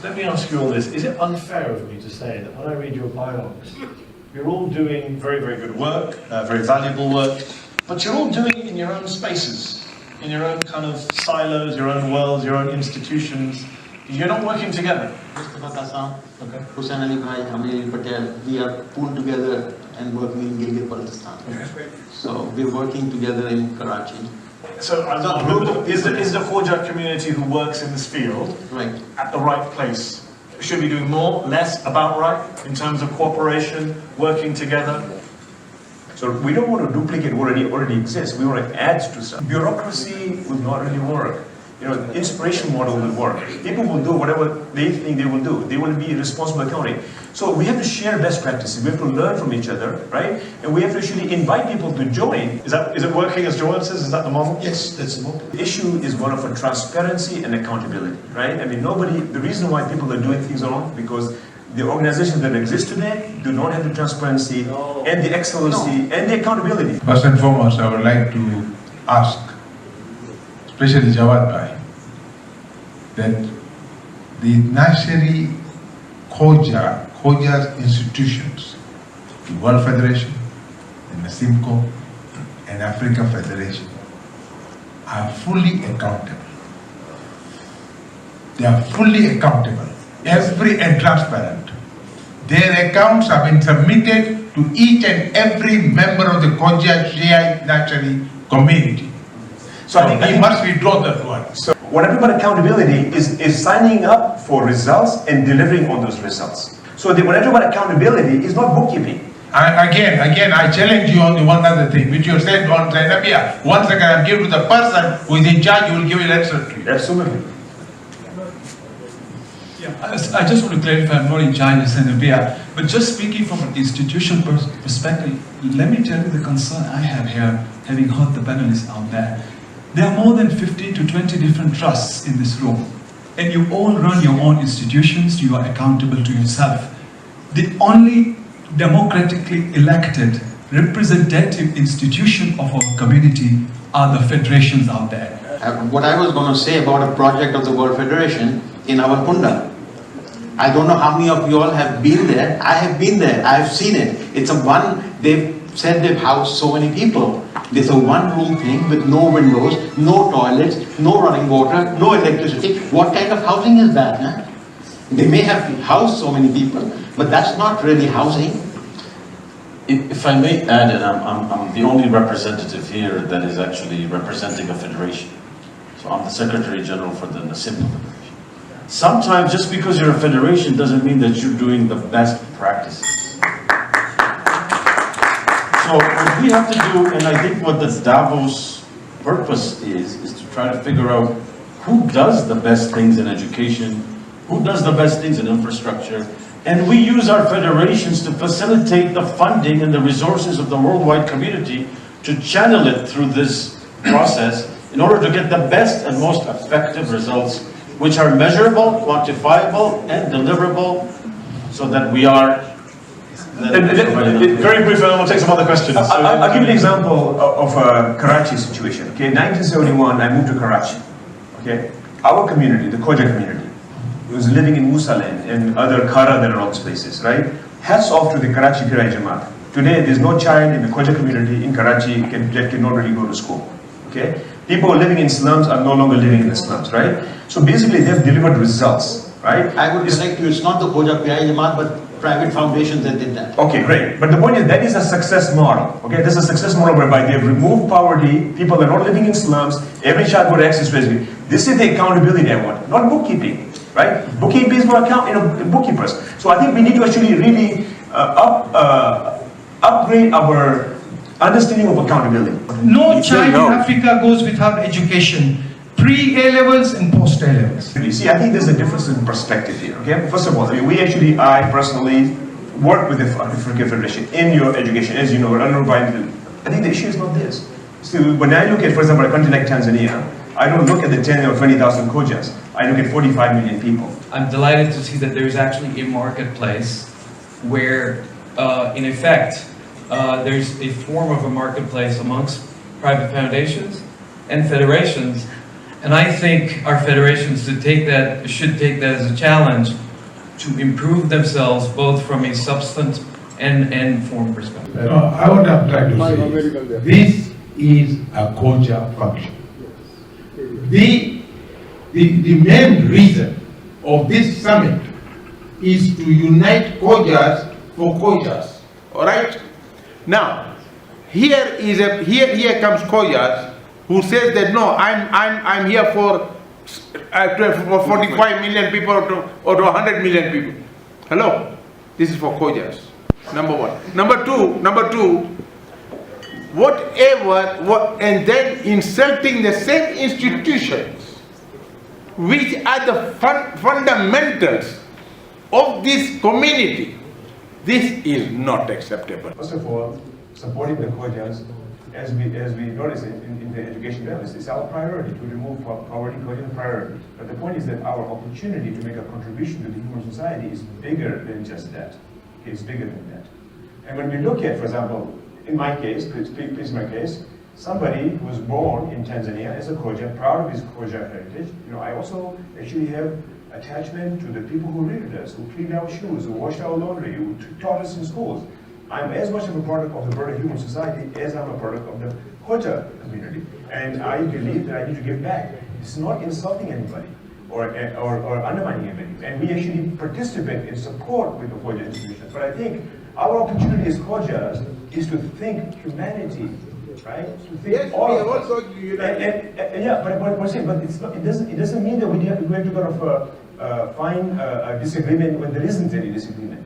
Let me ask you all this. Is it unfair of me to say that when I read your bios, you're all doing very, very good work, very valuable work, but you're all doing it in your own spaces, in your own kind of silos, your own worlds, your own institutions. You're not working together. Okay. Hussain Ali Bhai, Amir Patel, we are pulled together and working in Gilgit-Baltistan. Okay. So we're working together in Karachi. So is the Khoja community who works in this field at the right place? Should we do more, less, about right in terms of cooperation, working together? So we don't want to duplicate what already exists. We want to add to something. Bureaucracy will not really work. The inspiration model will work. People will do whatever they think they will do. They will be responsible accounting. So we have to share best practices. We have to learn from each other, right? And we have to actually invite people to join. Is it working as Joel says? Is that the model? Yes, that's the model. The issue is one of transparency and accountability, right? I mean, the reason why people are doing things wrong, because the organizations that exist today do not have the transparency and the excellency and the accountability. First and foremost, I would like to ask, especially Jawad Bhai, that the Nashiri Khoja Institutions, the World Federation, and the Simco, and Africa Federation are fully accountable. They are fully accountable, and transparent. Their accounts have been submitted to each and every member of the Khoja Nashiri community. So I think must withdraw that one. So what I mean by accountability is signing up for results and delivering on those results. So what I do about accountability is not bookkeeping. Again, I challenge you on the one other thing, which you said on Zainabia. Once again, I'll give to the person who is in charge, who will give an answer to you. Absolutely. Yeah, I just want to clarify, I'm not in charge of Zainabia, but just speaking from an institutional perspective, let me tell you the concern I have here, having heard the panelists out there. There are more than 15 to 20 different trusts in this room, and you all run your own institutions, you are accountable to yourself. The only democratically elected representative institution of our community are the federations out there. What I was going to say about a project of the World Federation in our Kunda. I don't know how many of you all have been there. I have been there. I have seen it. It's they've said they've housed so many people. There's a one-room thing with no windows, no toilets, no running water, no electricity. What kind of housing is that? Huh? They may have housed so many people, but that's not really housing. If I may add, and I'm the only representative here that is actually representing a federation. So I'm the Secretary General for the Simco Federation. Sometimes just because you're a federation doesn't mean that you're doing the best practices. So what we have to do, and I think what the Davos purpose is to try to figure out who does the best things in education, who does the best things in infrastructure, and we use our federations to facilitate the funding and the resources of the worldwide community to channel it through this process in order to get the best and most effective results, which are measurable, quantifiable, and deliverable, so that we are... Very briefly, I want to take some other questions. I'll give you an example of a Karachi situation. Okay, in 1971, I moved to Karachi. Okay, our community, the Khoja community, was living in Musaland and other Khara and all these places, right? Hats off to the Karachi Pirai Jamaat. Today, there's no child in the Khoja community in Karachi that cannot really go to school. Okay, people living in slums are no longer living in the slums, right? So basically, they've delivered results, right? I would correct you. It's not the Khoja Pirai Jamaat, but private foundations that did that. Okay, great. But the point is that is a success model. Okay, this is a success model whereby they've removed poverty, people are not living in slums, every child got access to education. This is the accountability I want, not bookkeeping, right? Bookkeeping is for bookkeepers. So I think we need to actually really upgrade our understanding of accountability. No child in Africa goes without education. Pre-A levels and post-A levels. You see, I think there's a difference in perspective here, okay? First of all, I personally work with the African Federation in your education. As you know, we're underinvited. I think the issue is not this. So when I look at, for example, a country like Tanzania, I don't look at the 10 or 20,000 Khojas. I look at 45 million people. I'm delighted to see that there is actually a marketplace where, in effect, there's a form of a marketplace amongst private foundations and federations And I think our federations should take that as a challenge to improve themselves both from a substance and form perspective. I would have tried to say, this is a Khoja function. The main reason of this summit is to unite Khojas for Khojas. All right? Now, here comes Khojas who says that no, I'm here for 45 million people or to 100 million people. Hello, this is for Khojas. Number one. Number two. And then insulting the same institutions which are the fundamentals of this community. This is not acceptable. First of all, supporting the Khojas, as we notice in the education balance, is our priority. To remove poverty, Khoja is a priority. But the point is that our opportunity to make a contribution to the human society is bigger than just that. Okay, it's bigger than that. And when we look at, for example, in my case, please my case, somebody who was born in Tanzania as a Khoja, proud of his Khoja heritage, I also actually have attachment to the people who reared us, who cleaned our shoes, who washed our laundry, who taught us in schools. I'm as much of a product of the broader human society as I'm a product of the Khoja community. And I believe that I need to give back. It's not insulting anybody or undermining anybody. And we actually participate in support with the Khoja Institutions. But I think our opportunity as Khojas is to think humanity, right? To think Yes, all we of are us. also united. Yeah, but it doesn't mean that we have to find a disagreement when there isn't any disagreement.